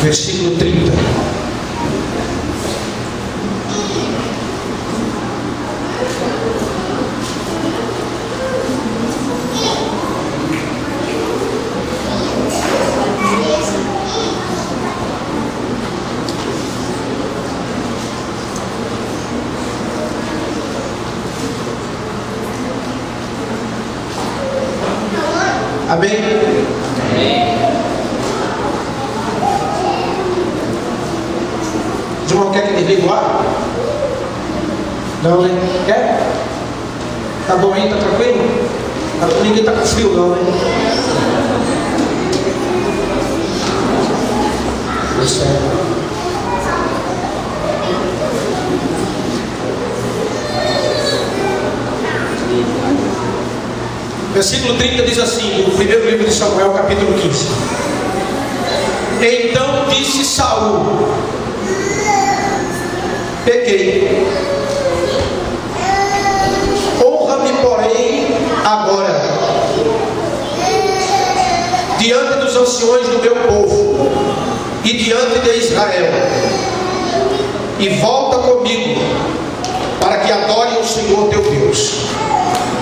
versículo 30. Amém? Amém. O irmão quer que desligue o ar? Não, né? Quer? Tá bom aí? Tá tranquilo? Ninguém tá com frio não, né? Isso é. Versículo 30 diz assim, no primeiro livro de Samuel, capítulo 15. Então disse Saul: pequei, honra-me, porém, agora, diante dos anciões do meu povo e diante de Israel, e volta comigo, para que adore o Senhor teu Deus.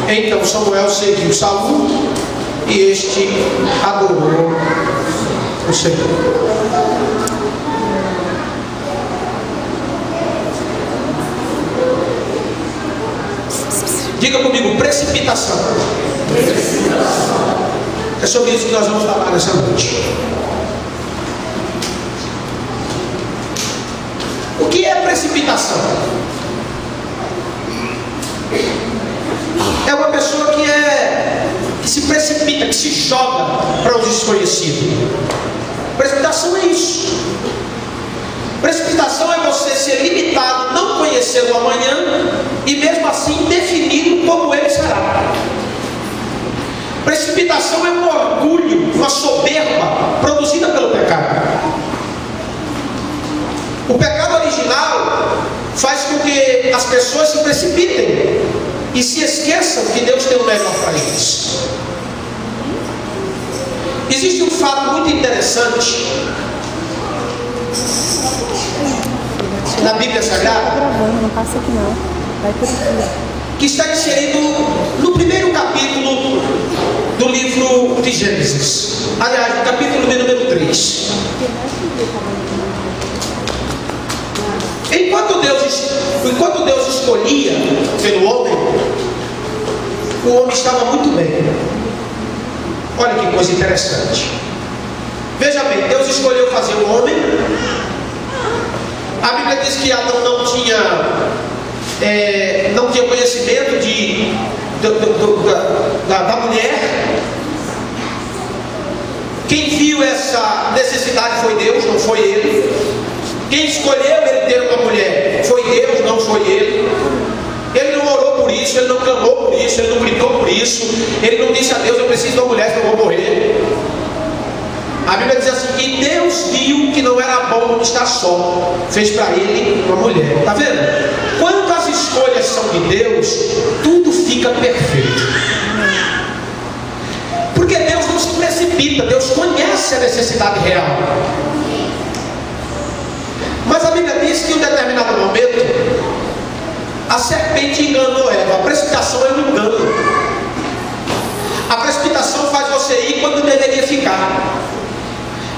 Então Samuel seguiu Saul, e este adorou o Senhor. Diga comigo, precipitação. É sobre isso que nós vamos falar nessa noite. O que é precipitação? É uma pessoa que se precipita, que se joga para o desconhecido. Precipitação é isso. Precipitação é você ser limitado, não conhecer o amanhã e mesmo assim definir como ele será. Precipitação é um orgulho, uma soberba produzida pelo pecado. O pecado original faz com que as pessoas se precipitem e se esqueçam que Deus tem o melhor para eles. Existe um fato muito interessante na Bíblia Sagrada, que está inserido no primeiro capítulo do livro de Gênesis. Aliás, no capítulo de número 3. Enquanto Deus escolhia pelo homem, o homem estava muito bem. Olha que coisa interessante. Veja bem, Deus escolheu fazer o homem. A Bíblia diz que Adão não tinha conhecimento da mulher. Quem viu essa necessidade foi Deus, não foi ele. Quem escolheu ele ter uma mulher foi Deus, não foi ele. Ele não orou por isso, ele não clamou por isso, ele não gritou por isso. Ele não disse a Deus: eu preciso de uma mulher, senão eu vou morrer. A Bíblia diz assim: e Deus viu que não era bom estar só, fez para ele uma mulher. Está vendo? Quando as escolhas são de Deus, tudo fica perfeito. Porque Deus não se precipita, Deus conhece a necessidade real. Mas a Bíblia diz que em um determinado momento a serpente enganou Eva. A precipitação é um engano. A precipitação faz você ir quando deveria ficar,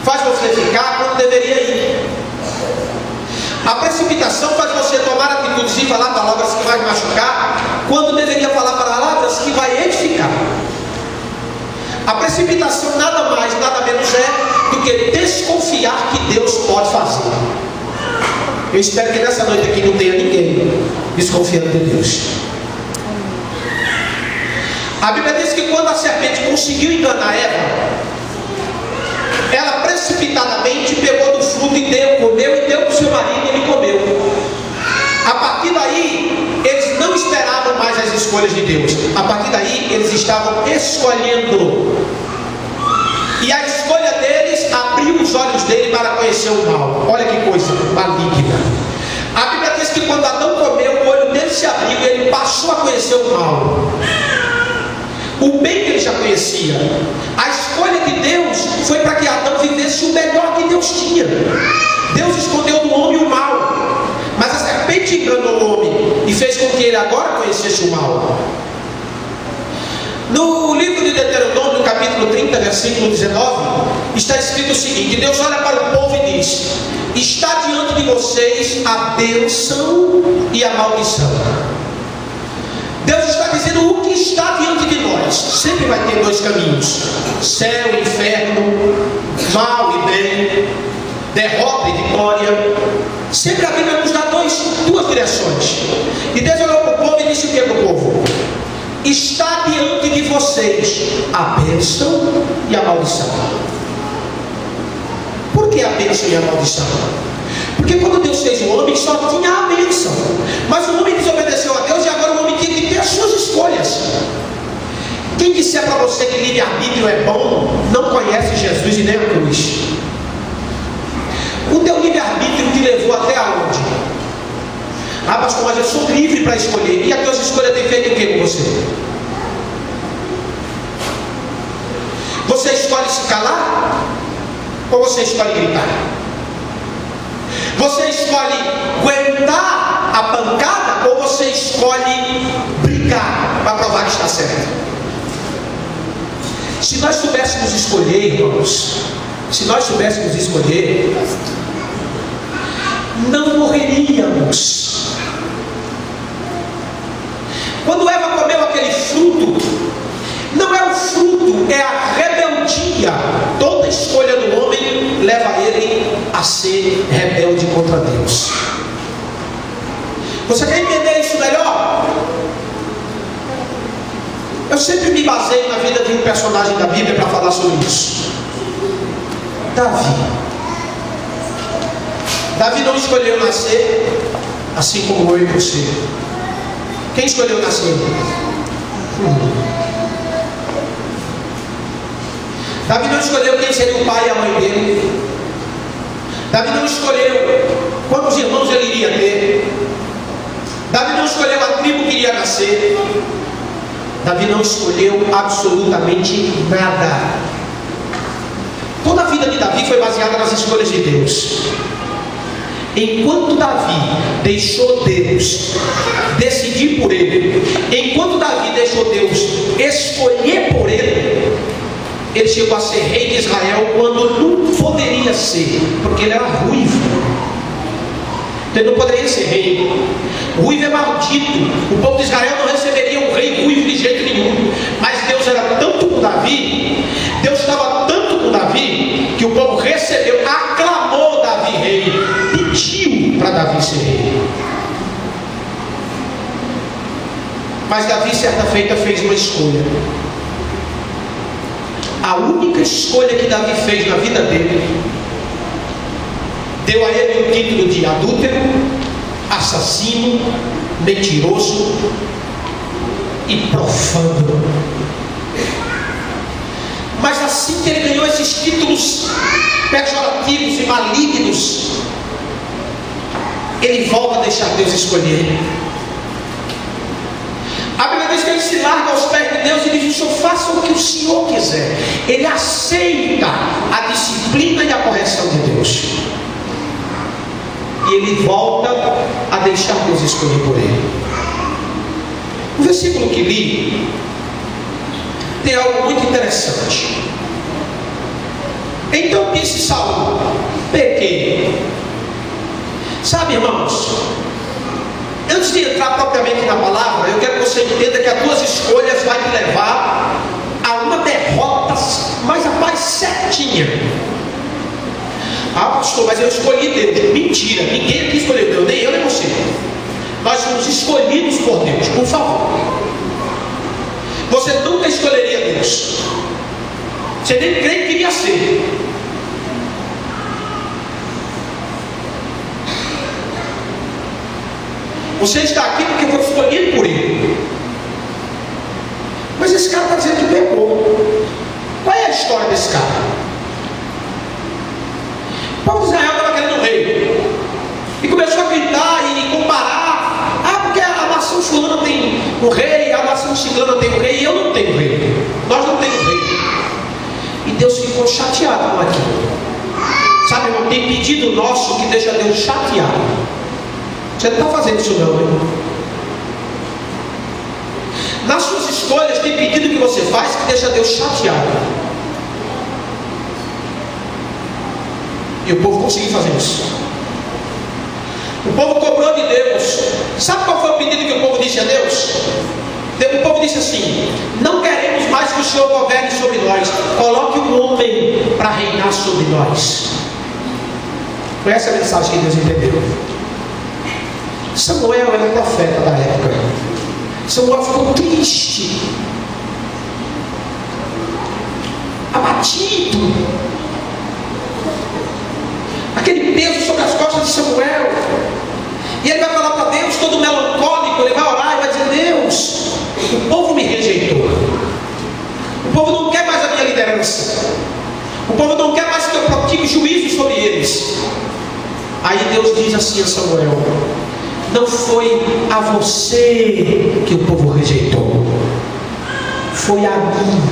faz você ficar quando deveria ir. A precipitação faz você tomar atitudes e falar palavras que vai machucar, quando deveria falar palavras que vai edificar. A precipitação nada mais, nada menos é do que desconfiar que Deus pode fazer. Eu espero que nessa noite aqui não tenha ninguém desconfiando de Deus. A Bíblia diz que quando a serpente conseguiu enganar Eva, ela precipitadamente pegou do fruto e comeu e deu para o seu marido e ele comeu. A partir daí, eles não esperavam mais as escolhas de Deus. A partir daí, eles estavam escolhendo. E a escolha deles abriu os olhos dele para conhecer o mal. Olha que coisa maligna. A Bíblia diz que quando Adão comeu, o olho dele se abriu e ele passou a conhecer o mal. O bem que ele já conhecia. A escolha de Deus foi para que Adão vivesse o melhor que Deus Deus tinha. Deus escondeu do homem o mal, mas a serpente enganou o homem e fez com que ele agora conhecesse o mal. No livro de Deuteronômio, no capítulo 30, versículo 19, está escrito o seguinte: Deus olha para o povo e diz: está diante de vocês a bênção e a maldição. Deus está dizendo o que está diante de nós. Sempre vai ter dois caminhos: céu e inferno, mal e bem, derrota e vitória. Sempre a Bíblia nos dá duas direções. E Deus olhou para o povo e disse o que para o povo? Está diante de vocês a bênção e a maldição. Por que a bênção e a maldição? Porque quando Deus fez o homem, só tinha a bênção. Mas o homem desobedeceu a Deus e agora o homem tinha que ter as suas escolhas. Quem disser para você que livre-arbítrio é bom, não conhece Jesus e nem a cruz. O teu livre-arbítrio te levou até aonde? Ah, pastor, mas eu sou livre para escolher. E a tua escolha tem feito o que com você? Você escolhe se calar? Ou você escolhe gritar? Você escolhe aguentar a pancada? Ou você escolhe brigar para provar que está certo? Se nós soubéssemos escolher, irmãos, se nós soubéssemos escolher, não morreríamos. Quando Eva comeu aquele fruto, não é o fruto, é a rebeldia. Toda escolha do homem leva ele a ser rebelde contra Deus. Você quer entender isso melhor? Eu sempre me baseio na vida de um personagem da Bíblia para falar sobre isso. Davi não escolheu nascer assim como eu e você. Quem escolheu nascer? Davi não escolheu quem seria o pai e a mãe dele. Davi não escolheu quantos irmãos ele iria ter. Davi não escolheu a tribo que iria nascer. Davi não escolheu absolutamente nada. Toda a vida de Davi foi baseada nas escolhas de Deus. Enquanto Davi deixou Deus decidir por ele, enquanto Davi deixou Deus escolher por ele, ele chegou a ser rei de Israel quando não poderia ser, porque ele era ruivo. Ele não poderia ser rei. Ruivo é maldito. O povo de Israel não receberia um rei ruivo de jeito nenhum. Mas Deus era tanto com Davi, Deus estava tanto com Davi, que o povo recebeu, aclamou Davi rei, pediu para Davi ser rei. Mas Davi, certa feita, fez uma escolha. A única escolha que Davi fez na vida dele deu a ele o título de adúltero, assassino, mentiroso e profano. Mas assim que ele ganhou esses títulos pejorativos e malignos, ele volta a deixar Deus escolher. A Bíblia diz que ele se larga aos pés de Deus e diz: o Senhor, faça o que o Senhor quiser. Ele aceita a disciplina e a correção de Deus. E ele volta a deixar Deus escolher por ele. O versículo que li tem algo muito interessante. Então disse Saul: pequei. Sabe, irmãos, antes de entrar propriamente na palavra, eu quero que você entenda que as tuas escolhas vai te levar a uma derrota, mas rapaz, certinha. Ah, pastor, mas eu escolhi Deus. Mentira, ninguém aqui escolheu Deus, nem eu nem você. Nós somos escolhidos por Deus, por favor. Você nunca escolheria Deus. Você nem crê que queria ser. Você está aqui porque foi escolhido por Ele. Mas esse cara está dizendo que pecou. Qual é a história desse cara? O povo de Israel estava querendo um rei. E começou a gritar e comparar. Ah, porque a nação fulana tem um rei, a nação cigana tem um rei, e eu não tenho rei. Nós não temos rei. E Deus ficou chateado com aquilo. Sabe, irmão, tem pedido nosso que deixa Deus chateado. Você não está fazendo isso não, irmão. Nas suas escolhas tem pedido que você faz que deixa Deus chateado. E o povo conseguiu fazer isso. O povo cobrou de Deus. Sabe qual foi o pedido que o povo disse a Deus? O povo disse assim: não queremos mais que o Senhor governe sobre nós. Coloque um homem para reinar sobre nós. Foi essa a mensagem que Deus entendeu. Samuel era profeta da época. Samuel ficou triste, abatido, aquele peso sobre as costas de Samuel. E ele vai falar para Deus, todo melancólico. Ele vai orar e vai dizer: Deus, o povo me rejeitou, o povo não quer mais a minha liderança, o povo não quer mais que eu pratique juízo sobre eles. Aí Deus diz assim a Samuel: não foi a você que o povo rejeitou, foi a mim.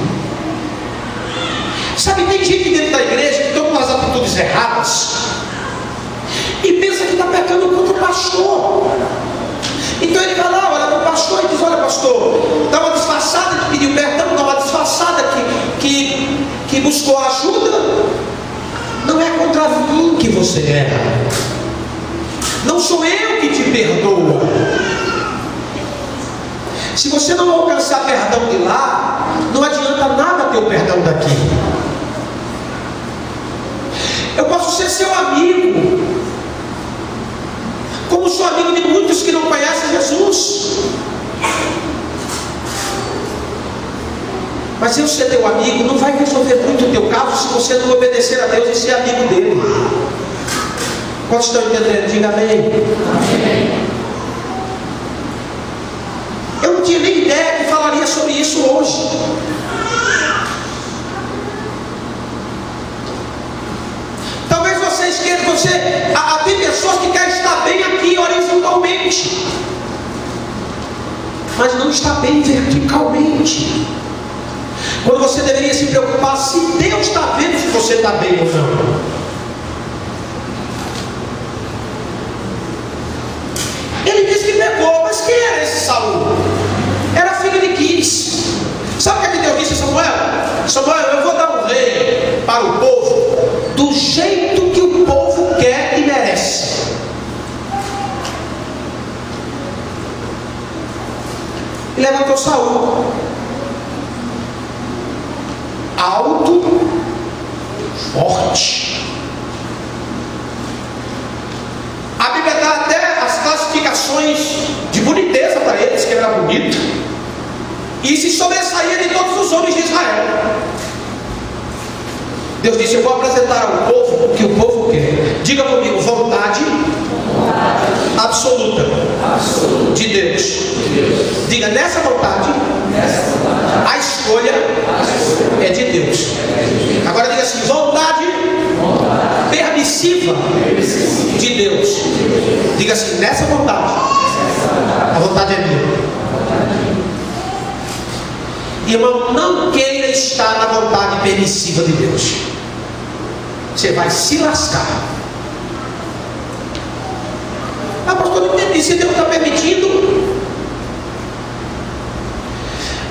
Sabe, tem gente dentro da igreja que toma umas atitudes erradas e pensa que está pecando contra o pastor. Então ele vai lá, olha para o pastor e diz: olha, pastor, dá uma disfarçada que pediu perdão, dá uma disfarçada que buscou ajuda. Não é contra mim que você erra, não sou eu que te perdoa. Se você não alcançar perdão de lá, não adianta nada ter o perdão daqui. Eu posso ser seu amigo, como sou amigo de muitos que não conhecem Jesus. Mas eu ser teu amigo não vai resolver muito o teu caso se você não obedecer a Deus e ser amigo dele. Quantos estão entendendo? Diga amém. Amém. Eu não tinha nem ideia que falaria sobre isso hoje. Talvez vocês queiram, tem pessoas que querem estar bem aqui horizontalmente, mas não está bem verticalmente. Quando você deveria se preocupar se Deus está vendo se você está bem ou não. Ele disse que pecou, mas quem era esse Saul? Era filho de Quis. Sabe o que Deus disse a Samuel? Samuel, eu vou dar um rei para o povo do jeito que o povo quer e merece. E levantou Saul, alto, forte. A Bíblia dá até as classificações de boniteza para eles, que era bonito, e se sobressaía de todos os homens de Israel. Deus disse: eu vou apresentar ao povo o que o povo quer. Diga comigo: vontade absoluta de Deus. Diga: nessa vontade a escolha é de Deus. Agora diga assim: vontade permissiva de Deus. Diga assim: nessa vontade a vontade é minha. Irmão, não queira estar na vontade permissiva de Deus. Você vai se lascar. Ah, pastor, não entendi. Se Deus está permitindo.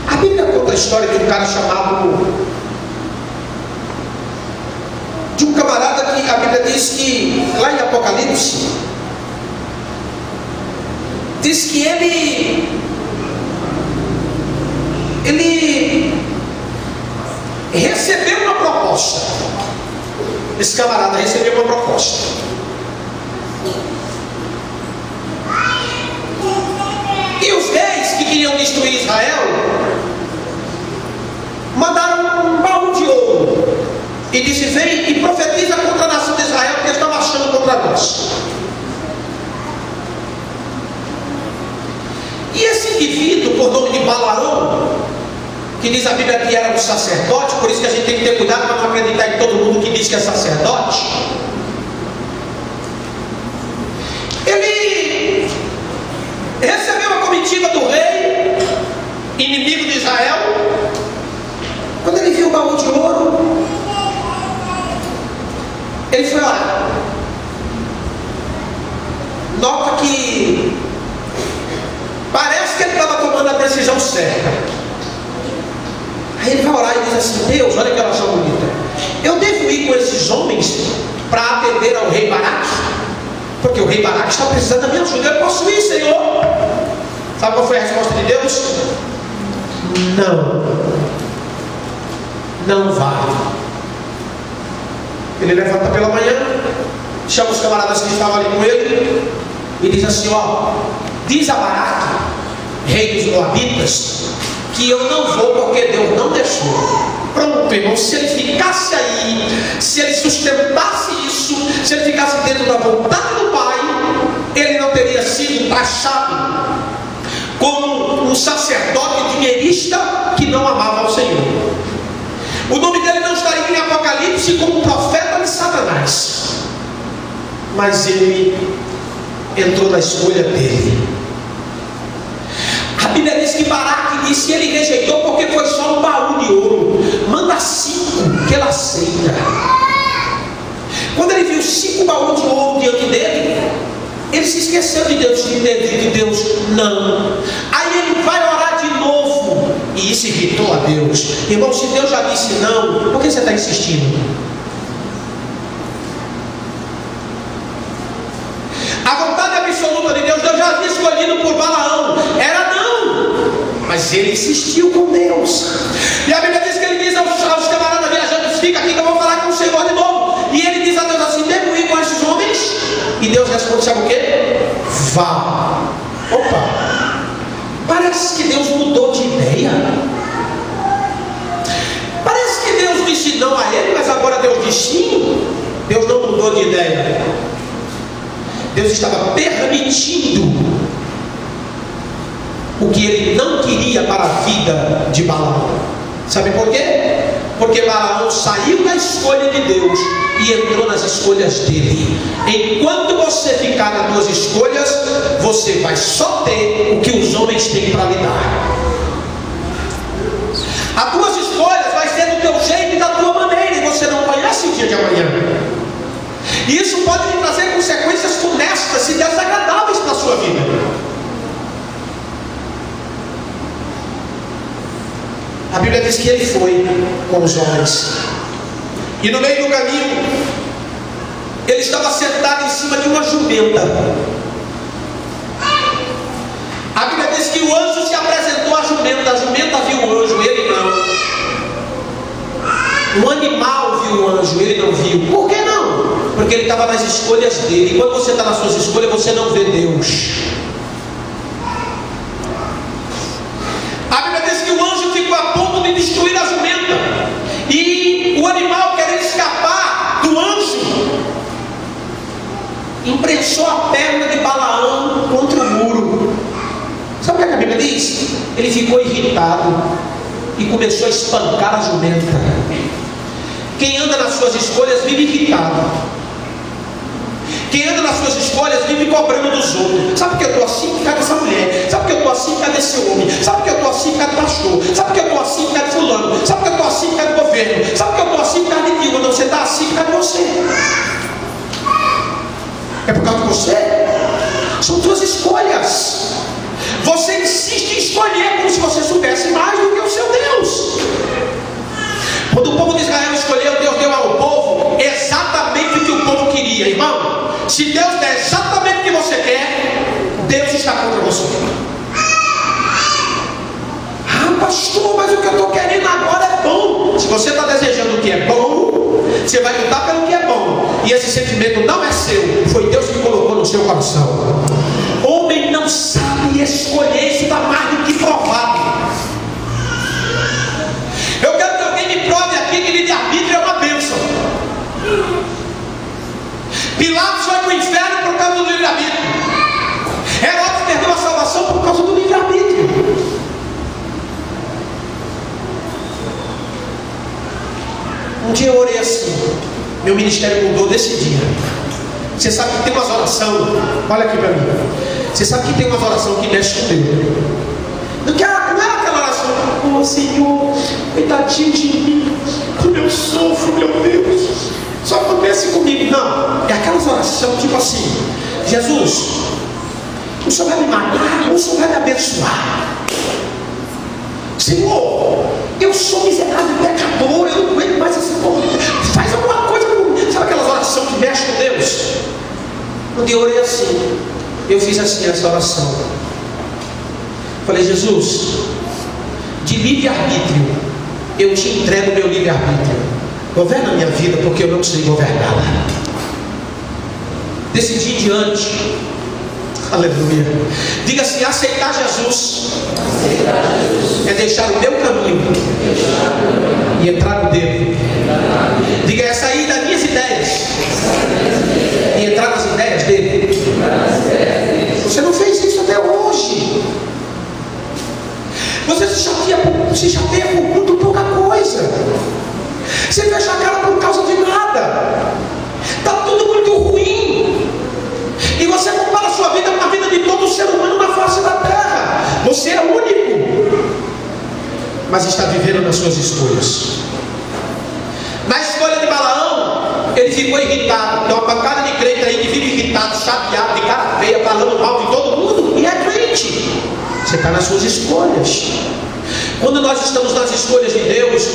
A Bíblia conta a história de um cara chamado, de um camarada que a Bíblia diz que, lá em Apocalipse, diz que ele recebeu uma proposta. Esse camarada recebeu uma proposta. E os reis que queriam destruir Israel mandaram um baú de ouro e disse: vem e profetiza contra a nação de Israel, porque eles estão marchando contra nós. E esse indivíduo, por nome de Balaão, que diz a Bíblia que era um sacerdote, por isso que a gente tem que ter cuidado para não acreditar em todo mundo que diz que é sacerdote. Ele recebeu a comitiva do rei, inimigo de Israel. Quando ele viu o baú de ouro, Ele foi orar. Nota que parece que ele estava tomando a decisão certa. Aí ele vai orar e diz assim: Deus, olha que oração bonita. Eu devo ir com esses homens para atender ao rei Baraque? Porque o rei Baraque está precisando da minha ajuda. Eu posso ir, Senhor? Sabe qual foi a resposta de Deus? Não vá. Ele levanta pela manhã, chama os camaradas que estavam ali com ele e diz assim: ó, diz a Baraque, rei dos Moabitas, que eu não vou porque Deus não deixou. Pronto, irmão, se ele ficasse aí, se ele sustentasse isso, se ele ficasse dentro da vontade do Pai, ele não teria sido taxado como um sacerdote dinheirista que não amava ao Senhor. O nome dele não estaria em Apocalipse como profeta de Satanás, mas ele entrou na escolha dele. A Bíblia diz que Baraque disse, ele rejeitou porque foi só um baú de ouro. Manda 5 que ele aceita. Quando ele viu 5 baús de ouro diante dele, ele se esqueceu de Deus, de Deus não. Aí ele vai orar de novo, e isso irritou a Deus. Irmão, se Deus já disse não, por que você está insistindo? A vontade absoluta de Deus, Deus já havia escolhido por Balaão, era não, mas ele insistiu com Deus. E a Bíblia diz que ele diz aos camaradas viajantes: fica aqui que eu vou falar com o Senhor de novo. E ele diz a Deus assim: devo ir com esses homens? E Deus responde, sabe o que? Vá. Opa, parece que Deus mudou de ideia. Parece que Deus disse não a ele, mas agora Deus diz sim. Deus não mudou de ideia. Deus estava permitindo o que ele não queria para a vida de Balaão. Sabe por quê? Porque Balaão saiu da escolha de Deus e entrou nas escolhas dele. Enquanto você ficar nas tuas escolhas, você vai só ter o que os homens têm para lhe dar. As tuas escolhas vai ser do teu jeito e da tua maneira, e você não conhece o dia de amanhã. E isso pode lhe trazer consequências funestas e desagradáveis para a sua vida. A Bíblia diz que ele foi com os homens, e no meio do caminho ele estava sentado em cima de uma jumenta. A Bíblia diz que o anjo se apresentou à jumenta. A jumenta viu o anjo, ele não. Um animal viu o anjo, ele não viu. Por que não? Porque ele estava nas escolhas dele. E quando você está nas suas escolhas, você não vê Deus. A Bíblia diz que o anjo ficou a ponto de destruir a jumenta, e o animal, querendo escapar do anjo, imprensou a perna de Balaão contra o muro. Sabe o que a Bíblia diz? Ele ficou irritado e começou a espancar a jumenta. Quem anda nas suas escolhas vive irritado. Quem anda nas suas escolhas vive cobrando dos outros. Sabe que eu estou assim por causa dessa mulher? Sabe que eu estou assim por causa desse homem? Sabe que eu estou assim por causa do pastor? Sabe que eu estou assim por causa de fulano? Sabe que eu estou assim por causa do governo? Sabe que eu estou assim por causa de viúva? Não, você está assim por causa de você. É por causa de você. São tuas escolhas. Você insiste em escolher como se você soubesse mais do que o seu Deus. Quando o povo de Israel escolheu, Deus deu ao povo exatamente o que o povo queria. Irmão, se Deus der exatamente o que você quer, Deus está contra você. Ah, pastor, mas o que eu estou querendo agora é bom. Se você está desejando o que é bom, você vai lutar pelo que é bom. E esse sentimento não é seu, foi Deus que colocou no seu coração. Homem não sabe escolher, isso está mais do que provado. Eu quero que alguém me prove aqui que livre-arbítrio é uma bênção. Pilatos foi para o inferno por causa do livre-arbítrio. Herodes perdeu a salvação por causa do livre-arbítrio. Um dia eu orei assim, meu ministério mudou desse dia. Você sabe que tem umas orações, olha aqui para mim. Você sabe que tem umas orações que mexem com Deus. Não é aquela oração, oh Senhor, coitadinho de mim, como eu sofro, meu Deus. Só acontece comigo. Jesus, o Senhor vai me matar ou o Senhor vai me abençoar? Senhor, eu sou miserável pecador, eu não aguento mais esse povo. Faz alguma coisa comigo. Sabe aquelas orações que mexem com Deus? Um dia eu orei assim. Eu fiz assim essa oração. Falei, Jesus, de livre-arbítrio, eu te entrego meu livre-arbítrio. Governa a minha vida, porque eu não sei governá-la. Desse dia em diante, aleluia, diga assim: aceitar Jesus é deixar o meu caminho e entrar no dele. Diga, é sair das minhas ideias e entrar nas ideias dele. Você não fez isso até hoje. Você se chateia por muito pouca coisa. Você fecha a cara por causa de nada. Está tudo muito ruim. E você compara a sua vida com a vida de todo ser humano na face da terra. Você é único, mas está vivendo nas suas escolhas. Na escolha de Balaão, ele ficou irritado. Tem uma pancada de crente aí que fica irritado, chateado, de cara feia, falando mal de todo mundo, e é crente. Você está nas suas escolhas. Quando nós estamos nas escolhas de Deus,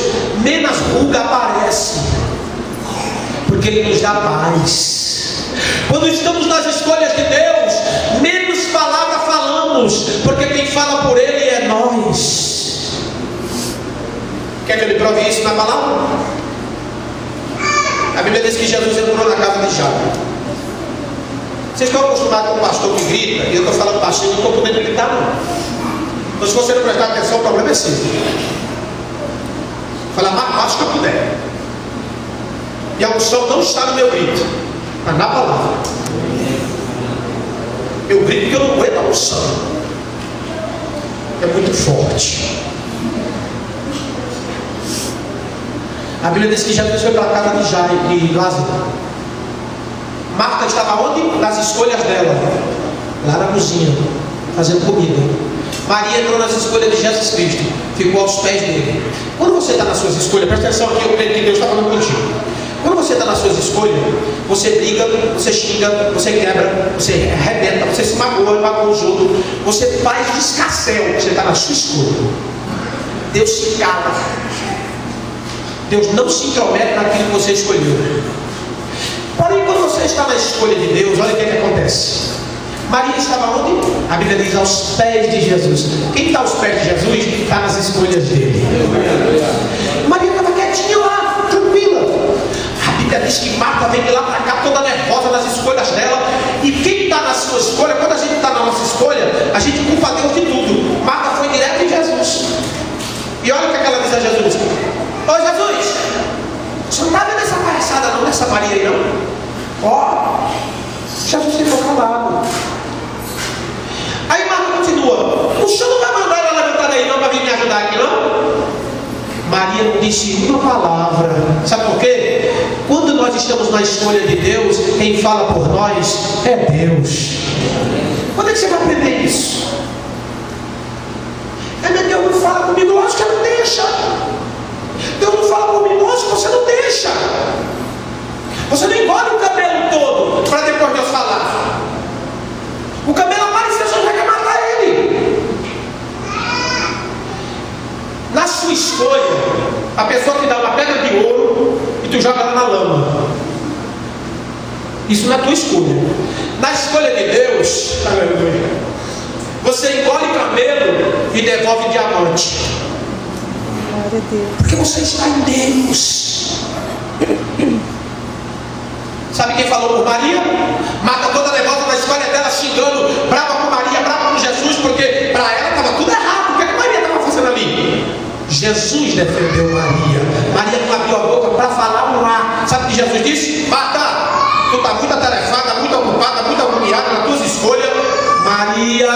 menos ruga aparece, porque Ele nos dá paz. Quando estamos nas escolhas de Deus, menos palavra falamos, porque quem fala por Ele é nós. Quer que Ele prove isso na palavra? A Bíblia diz que Jesus entrou na casa de Jairo. Vocês estão acostumados com o pastor que grita, e eu estou falando baixinho, não estou podendo gritar não. Então, se você não prestar atenção, o problema é seu. Fala mais baixo que eu puder. E a unção não está no meu grito, mas na palavra. Eu grito porque eu não aguento a unção. É muito forte. A Bíblia diz que Jesus foi para a casa de Jairo e Lázaro. Marta estava onde? Nas escolhas dela. Lá na cozinha, fazendo comida. Maria entrou nas escolhas de Jesus Cristo, ficou aos pés dele. Quando você está nas suas escolhas, presta atenção aqui, eu creio que Deus está falando contigo. Quando você está nas suas escolhas, você briga, você xinga, você quebra, você arrebenta, você se magoa o jogo, você faz descasséu, você está na sua escolha. Deus se cala. Deus não se intromete naquilo que você escolheu. Porém, quando você está na escolha de Deus, olha o que acontece. Maria estava onde? A Bíblia diz aos pés de Jesus. Quem está aos pés de Jesus está nas escolhas dele. Maria estava quietinha lá, tranquila. A Bíblia diz que Marta vem de lá para cá toda nervosa nas escolhas dela. E quem está na sua escolha, quando a gente está na nossa escolha, a gente culpa Deus de tudo. Marta foi direto em Jesus. E olha o que ela diz a Jesus: ô Jesus, você não está vendo essa palhaçada não, dessa Maria aí não? Ó, Jesus ficou calado. Aí Marta continua: o senhor não vai mandar ela levantar daí não para vir me ajudar aqui não? Maria não disse uma palavra. Sabe por quê? Quando nós estamos na escolha de Deus, quem fala por nós é Deus. Quando é que você vai aprender isso? Meu Deus não fala comigo, lógico que não deixa. Deus não fala comigo, lógico que você não deixa. Você não engole o camelo todo para depois Deus falar. O camelo apareceu, você já quer matar ele. Na sua escolha, a pessoa te dá uma pedra de ouro e tu joga ela na lama. Isso não é tua escolha. Na escolha de Deus, você engole camelo e devolve diamante. Porque você está em Deus. Sabe quem falou por Maria? Marta toda nervosa na escolha dela, xingando, brava com Maria, brava com Jesus, porque para ela estava tudo errado. O que Maria estava fazendo ali? Jesus defendeu Maria. Maria não abriu a boca para falar um ar. Sabe o que Jesus disse? Marta, tu está muito atarefada, muito ocupada, muito agoniada nas tuas escolhas. Maria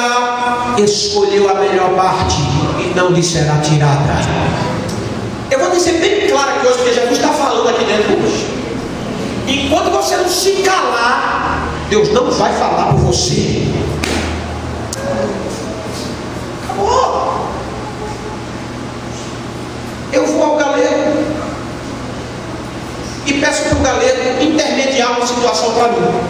escolheu a melhor parte e não lhe será tirada. Eu vou dizer bem claro aqui hoje, porque Jesus está falando aqui dentro hoje. Enquanto você não se calar, Deus não vai falar por você. Acabou. Eu vou ao galego e peço para o galego intermediar uma situação para mim.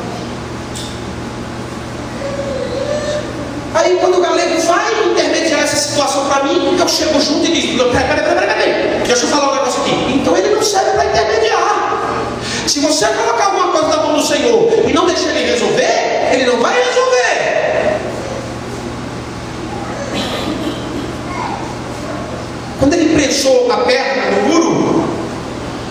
Aí quando o galego vai intermediar essa situação para mim, eu chego junto e digo, peraí, deixa eu falar um negócio aqui. Então ele não serve para intermediar. Se você colocar alguma coisa na mão do Senhor e não deixar ele resolver, ele não vai resolver. Quando ele prensou a perna no muro,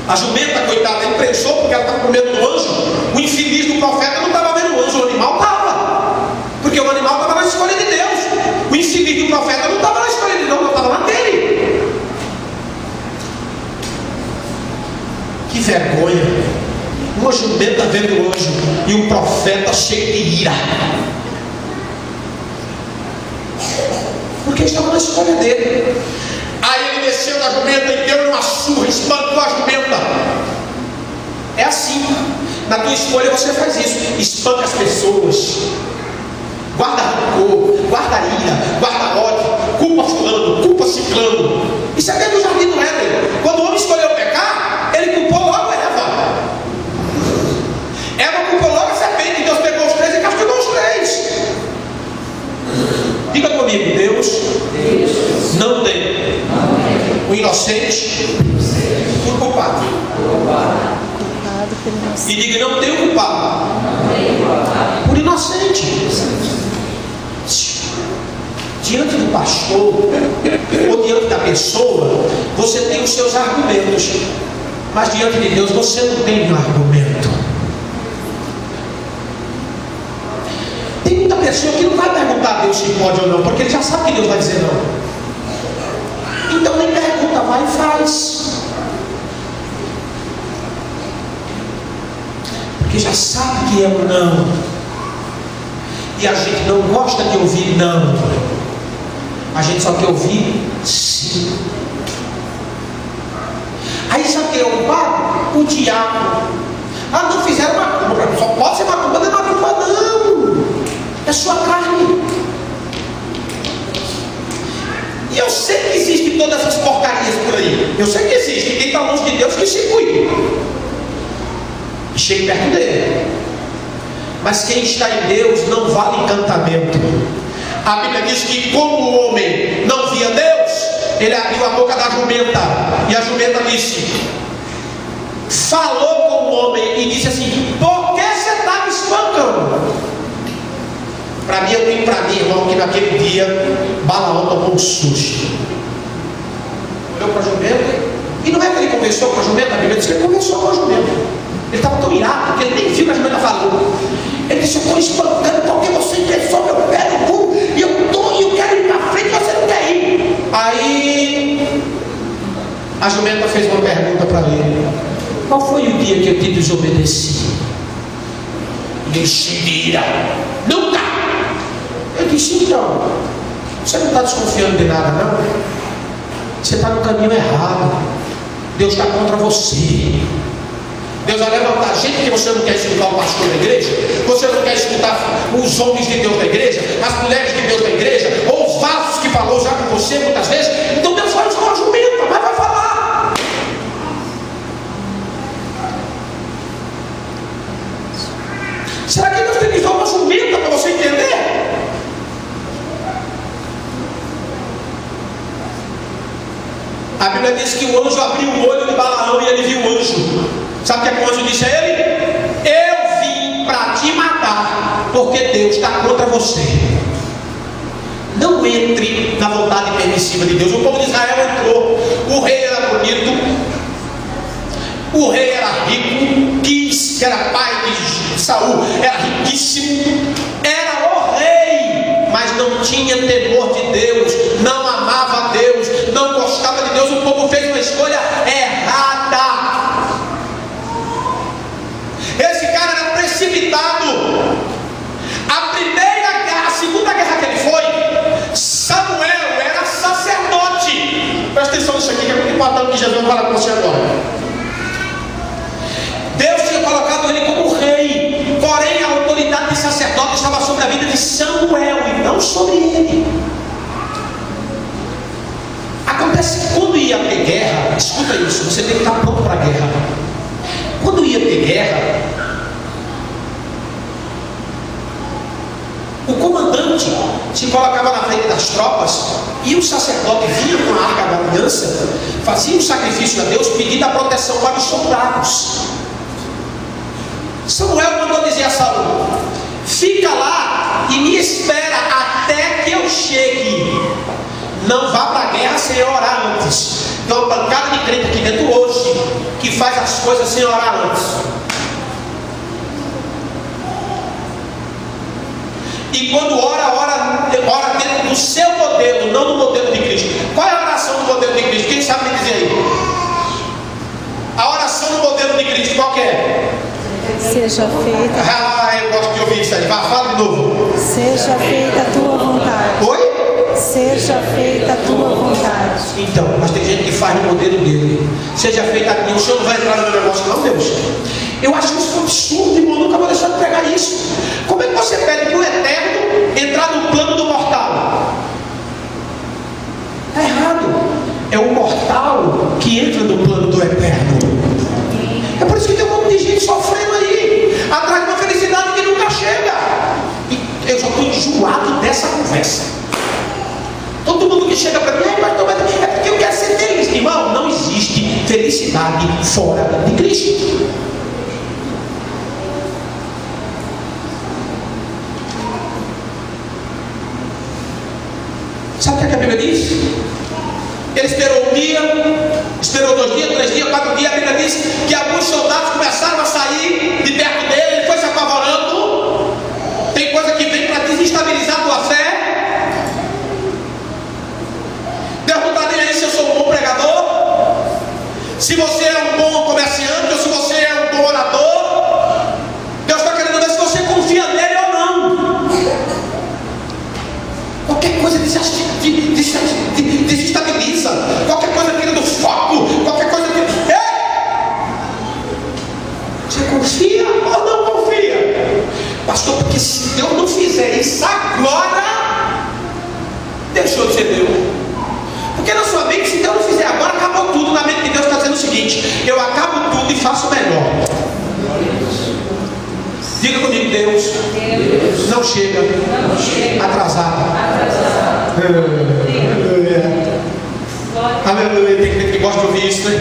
a jumenta, coitada, ele prensou porque ela estava com medo do anjo. O infeliz do profeta não estava vendo o anjo, o animal estava. Porque o animal estava na escolha de Deus. O infeliz do profeta não estava na escolha de Deus, não estava na dele. Que vergonha. Uma jumenta vendo o anjo e um profeta cheio de ira. Porque estava na escolha dele. Aí ele desceu da jumenta e deu uma surra, espancou a jumenta. É assim. Na tua escolha você faz isso. Espanca as pessoas. Guarda rancor, guarda ira, guarda ódio, culpa fulano, culpa ciclano. Isso é dentro do jardim do Éden. Quando o homem escolheu pecar, ele culpou logo Eva. Eva culpou logo a serpente. Deus pegou os três e castigou os três. Diga comigo, Deus não tem o inocente por culpado. E diga, não tem o culpado por inocente. Diante do pastor ou diante da pessoa, você tem os seus argumentos, mas diante de Deus você não tem um argumento. Tem muita pessoa que não vai perguntar a Deus se pode ou não, porque ele já sabe que Deus vai dizer não. Então nem pergunta, vai e faz. Porque já sabe que é um não. E a gente não gosta de ouvir não. A gente só quer ouvir sim. Aí sabe quem é o culpado? O diabo. Ah, não fizeram macumba. Só pode ser macumba, não é macumba não. É sua carne. E eu sei que existem todas essas porcarias por aí. Eu sei que existe. Quem está longe de Deus que se cuide. Chegue perto dele. Mas quem está em Deus não vale encantamento. A Bíblia diz que como o homem não via Deus, ele abriu a boca da jumenta. E a jumenta disse, falou com o homem e disse assim, por que você está me espancando? Para mim, eu tenho para mim, irmão, que naquele dia Balaão tomou um susto. Olhou para a jumenta. E não é que ele conversou com a jumenta, a Bíblia diz que ele conversou com a jumenta. Ele estava tão irado que ele nem viu que a jumenta falou. Ele disse, eu estou espancando porque você interessou meu pé no cu e eu quero ir para frente e você não quer ir. Aí a jumenta fez uma pergunta para ele. Qual foi o dia que eu te desobedeci? Ele disse, ira. Nunca. Eu disse, então, você não está desconfiando de nada não? Você está no caminho errado. Deus está contra você. Deus vai levantar gente que você não quer escutar o pastor da igreja, você não quer escutar os homens de Deus da igreja, as mulheres de Deus da igreja, ou os vasos que falou já com você muitas vezes. Então Deus vai usar uma jumenta, mas vai falar. Será que Deus tem que usar uma jumenta para você entender? A Bíblia diz que o anjo abriu o olho de Balaão e ele viu o anjo. Sabe o que o anjo disse a ele? Eu vim para te matar, porque Deus está contra você. Não entre na vontade permissiva de Deus. O povo de Israel entrou. O rei era bonito, o rei era rico, Quis, que era pai de Saul, era riquíssimo, era o rei, mas não tinha temor de Deus, não amava Deus, não gostava de Deus. O povo fez uma escolha errada. Esse cara era precipitado. A segunda guerra que ele foi, Samuel era sacerdote. Presta atenção nisso aqui, que é muito importante que Jesus vai falar com você agora. Deus tinha colocado ele como rei, porém a autoridade de sacerdote estava sobre a vida de Samuel e não sobre ele. Acontece que quando ia ter guerra, escuta isso, você tem que estar pronto para a guerra. Quando ia ter guerra, o comandante importante, se colocava na frente das tropas, e o sacerdote vinha com a arca da aliança, fazia um sacrifício a Deus, pedindo a proteção para os soldados. Samuel mandou dizer a Saul: fica lá e me espera até que eu chegue. Não vá para a guerra sem orar antes. Tem uma pancada de crente aqui dentro hoje que faz as coisas sem orar antes. E quando ora dentro do seu modelo, não do modelo de Cristo. Qual é a oração do modelo de Cristo? Quem sabe me dizer aí? A oração do modelo de Cristo, qual que é? Seja feita. Ah, eu gosto de ouvir isso aí. Fala de novo. Seja feita a tua vontade. Oi? Seja feita a tua vontade. Então, mas tem gente que faz no modelo dele. Seja feita a minha. O senhor não vai entrar no meu negócio, não, Deus? Eu acho isso um absurdo, irmão. Eu nunca vou deixar de pregar isso. Como é que você pede para o eterno entrar no plano do mortal? Está errado. É o mortal que entra no plano do eterno. É por isso que tem um monte de gente sofrendo aí, atrás de uma felicidade que nunca chega. E eu já estou enjoado dessa conversa. Todo mundo que chega para mim, é porque eu quero ser feliz. Irmão, não existe felicidade fora de Cristo. Sabe o que a Bíblia diz? Ele esperou um dia, esperou 2 dias, 3 dias, 4 dias. A Bíblia diz que alguns soldados começaram a sair de perto dele. Ele foi se apavorando. Tem coisa que vem para desestabilizar a tua fé. Perguntarei aí se eu sou um bom pregador, se você é um bom comerciante, ou se você é um bom orador. Deus está querendo ver se você confia nele ou não. Qualquer coisa desestabiliza, qualquer coisa tira do foco, qualquer coisa que... Você confia ou não confia? Pastor, porque se Deus não fizer isso agora, deixou de ser Deus. Porque na sua mente, se Deus não fizer agora, acabou tudo. Na mente de Deus está dizendo o seguinte: eu acabo tudo e faço melhor. Diga comigo: Deus não chega atrasado. Aleluia. Tem gente que gosta de ouvir isso, né?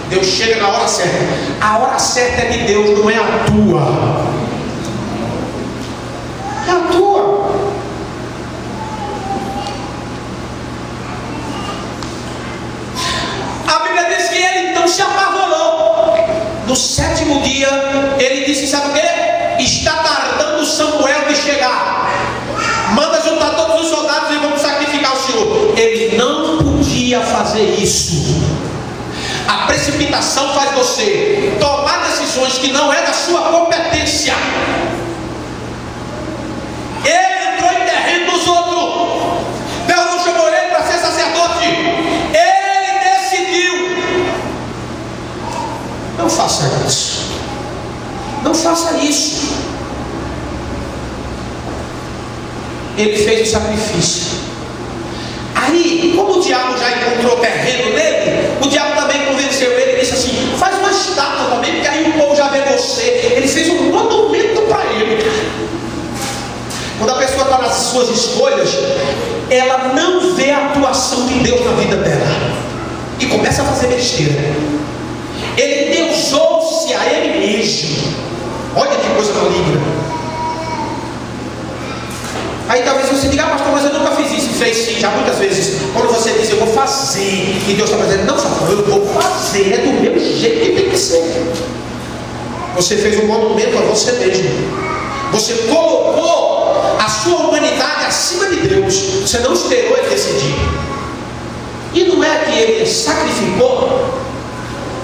Deus chega na hora certa. A hora certa é de Deus, não é a tua. É a tua. A Bíblia diz que ele então se apavorou. No 7º dia, ele disse: sabe o que? Está tardando Samuel de chegar. Manda juntar todos os soldados e vamos sacrificar o Senhor. Ele não podia fazer isso. A precipitação faz você tomar decisões que não é da sua competência. Ele entrou em terreno dos outros. Deus não chamou ele para ser sacerdote. Ele decidiu. Não faça isso. Não faça isso. Ele fez o sacrifício. Aí, como o diabo já encontrou terreno nele, o diabo também convenceu ele e disse assim: faz uma estátua também, porque aí o povo já vê você. Ele fez um monumento para ele. Quando a pessoa está nas suas escolhas, ela não vê a atuação de Deus na vida dela e começa a fazer besteira. Ele deusou-se a ele mesmo. Olha que coisa maligna. Aí talvez você diga: pastor, mas eu nunca fiz isso. Fez sim, já muitas vezes. Quando você diz eu vou fazer, e Deus está fazendo: não, Samuel, eu vou fazer, é do meu jeito que tem que ser. Você fez um monumento a você mesmo. Você colocou a sua humanidade acima de Deus. Você não esperou ele decidir. E não é que ele sacrificou.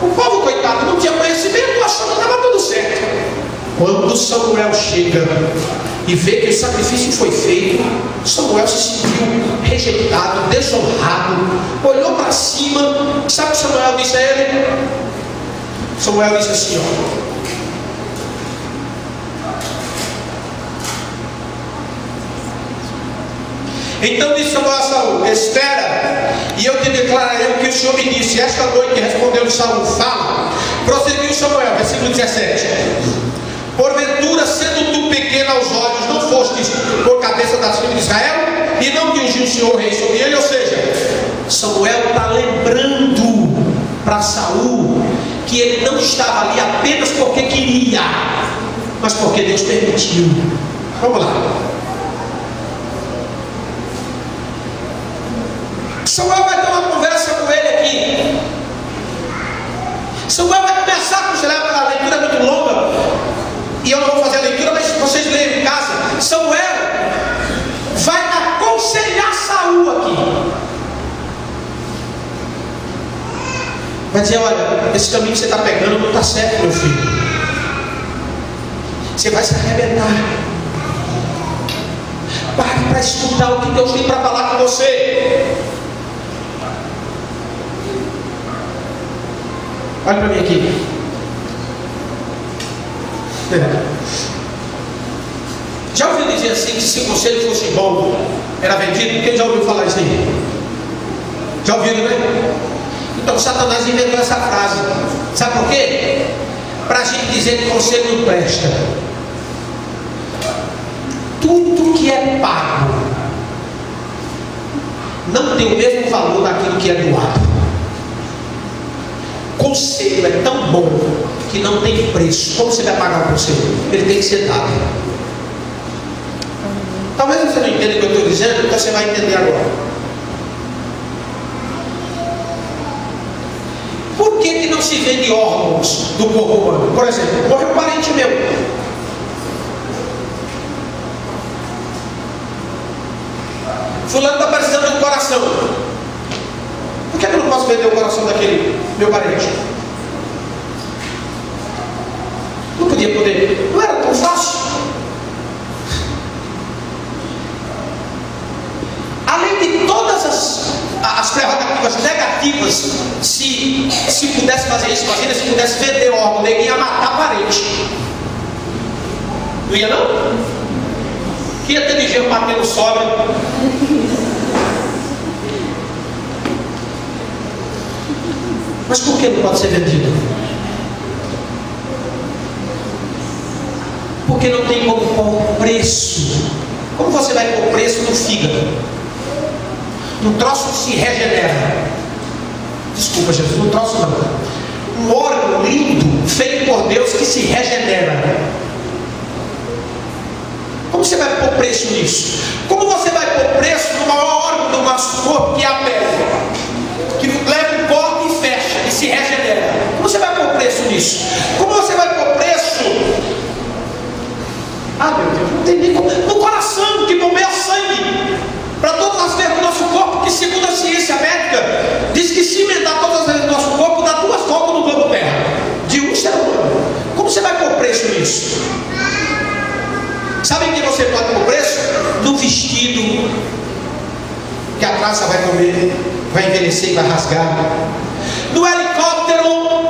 O povo, coitado, não tinha conhecimento, achou que estava tudo certo. Quando Samuel chega e vê que o sacrifício foi feito, Samuel se sentiu rejeitado, desonrado, olhou para cima. Sabe o que Samuel disse a ele? Samuel disse assim: ó, então disse Samuel a Saul: espera, e eu te declararei o que o Senhor me disse. Esta noite respondeu Saul: fala. Prosseguiu Samuel, versículo 17: Porventura, sendo tu pequeno aos olhos, não fostes por cabeça das filhas de Israel, e não te ungiu o Senhor rei sobre ele. Ou seja, Samuel está lembrando para Saul que ele não estava ali apenas porque queria, mas porque Deus permitiu. Vamos lá. Samuel vai ter uma conversa com ele aqui. Samuel vai começar a considerar, a leitura é muito longa, e eu não vou fazer a leitura, mas vocês leiam em casa. Samuel vai aconselhar Saul aqui. Vai dizer: olha, esse caminho que você está pegando não está certo, meu filho. Você vai se arrebentar. Pare para escutar o que Deus tem para falar com você. Olha para mim aqui. Já ouviu dizer assim que se o conselho fosse bom, era vendido? Quem já ouviu falar isso aí? Já ouviram, né? Então Satanás inventou essa frase. Sabe por quê? Para a gente dizer que o conselho não presta. Tudo que é pago não tem o mesmo valor daquilo que é doado. Conselho é tão bom que não tem preço. Como você vai pagar o conselho? Ele tem que ser dado. Talvez você não entenda o que eu estou dizendo, então você vai entender agora. Por que não se vende órgãos do corpo humano? Por exemplo, morreu um parente meu. Fulano está precisando de um coração. Por que eu não posso vender o coração daquele meu parente? Não poder. Não era tão fácil. Além de todas as prerrogativas negativas, se pudesse fazer isso, imagina se pudesse vender órgão, ele ia matar parente. Não ia não? Que ia ter de jeito batendo sogra. Mas por que não pode ser vendido? Porque não tem como pôr preço. Como você vai pôr preço no fígado? Um troço se regenera. Desculpa, Jesus, um troço não. Um órgão lindo, feito por Deus, que se regenera. Como você vai pôr preço nisso? Como você vai pôr preço no maior órgão do nosso corpo, que é a pele? Que leva um corte e fecha, e se regenera. Como você vai pôr preço nisso? Como você vai pôr preço? Ah, meu Deus, não tem nem como. No coração, que bombeia sangue para todas as veias do nosso corpo, que segundo a ciência médica, diz que se emendar todas as veias do nosso corpo, dá 2 voltas no globo terra, de um ser humano. Como você vai pôr preço nisso? Sabe em que você pode pôr preço? No vestido, que a traça vai comer, vai envelhecer e vai rasgar. No helicóptero,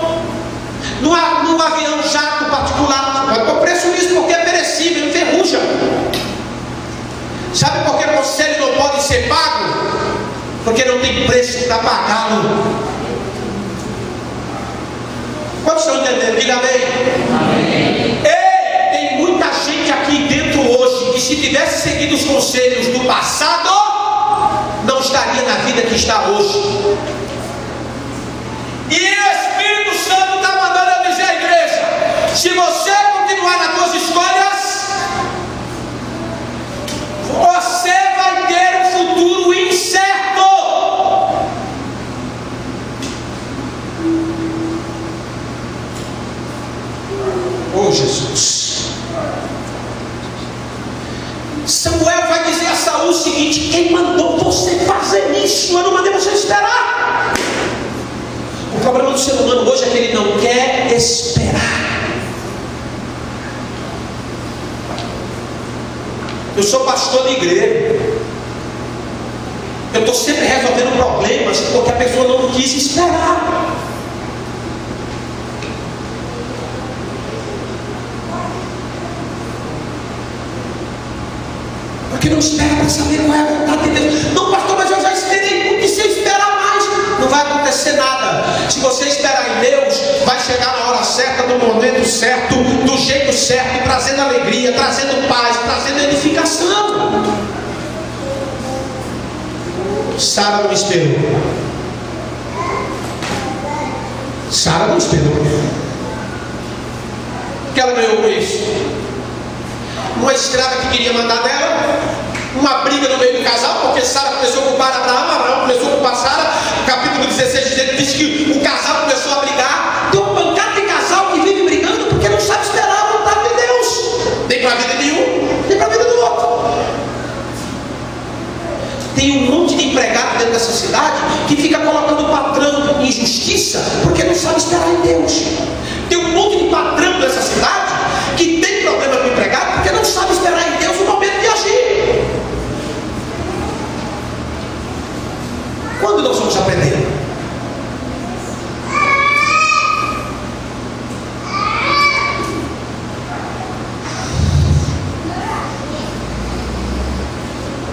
no avião jato particular, você pode pôr preço nisso, porque é perecível, enferruja. Sabe por que o conselho não pode ser pago? Porque não tem preço para pagá-lo. Quantos estão entendendo? Diga amém. Ei, tem muita gente aqui dentro hoje que, se tivesse seguido os conselhos do passado, não estaria na vida que está hoje. E o Espírito Santo está mandando eu dizer à igreja: se você continuar nas suas escolhas, você vai ter um futuro incerto. Oh Jesus. Samuel vai dizer a Saul o seguinte: quem mandou você fazer isso? Eu não mandei você esperar. O problema do ser humano hoje é que ele não quer esperar. Eu sou pastor de igreja. Eu estou sempre resolvendo problemas porque a pessoa não quis esperar. Porque não espera para saber qual é a vontade de Deus. Não, pastor, mas eu já esperei muito, e se eu esperar mais, não vai acontecer nada. Se você esperar em Deus, vai chegar na hora certa, no momento certo, do jeito certo, trazendo alegria, trazendo paz, trazendo edificação. Sara não esperou. Sara não esperou. O que ela ganhou com isso? Uma escrava que queria mandar nela, uma briga no meio do casal, porque Sara começou a culpar Abraão começou a culpar Sara. Capítulo 16 diz que o casal começou a brigar. Tem um pancada de casal que vive brigando porque não sabe esperar a vontade de Deus, nem para a vida de um, nem para a vida do outro. Tem um monte de empregado dentro dessa cidade que fica colocando o patrão em justiça porque não sabe esperar em Deus. Tem um monte de patrão dessa cidade que tem problema com o empregado porque não sabe esperar em Deus o momento de agir. Quando nós vamos aprender?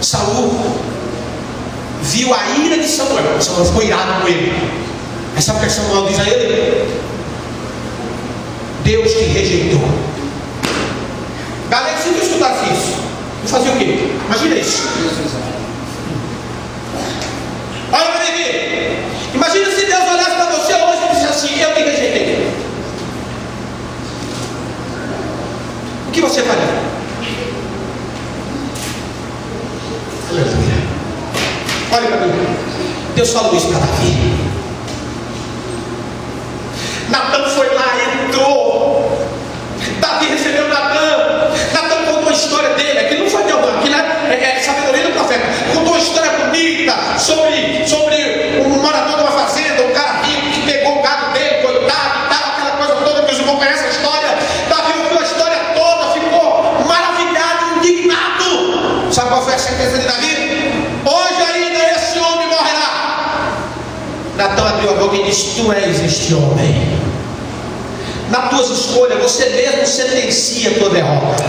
Saul viu a ira de Samuel. Samuel ficou irado com ele. Mas sabe o que Samuel diz a ele? Deus te rejeitou. Galera, se eu escutasse isso, eu fazia o quê? Imagina isso. Olha para mim aqui. Imagina se Deus olhasse para você hoje e disse assim: eu te rejeitei. O que você faria? Aleluia. Olha para mim. Deus falou isso para Davi. Natan foi lá, entrou. Davi recebeu Natan. Natan contou a história dele. Aquilo não foi meu nome, aquilo é sabedoria do profeta. Contou uma história bonita sobre um morador de uma fazenda, um cara rico que pegou o gado dele, coitado e tal, aquela coisa toda que os irmãos conhecem a história. Davi ouviu a história toda, ficou maravilhado, indignado. Sabe qual foi a sentença de Davi? Hoje ainda esse homem morrerá. Natan abriu a boca e disse: tu és este homem. Nas tuas escolhas, você mesmo sentencia a tua derrota.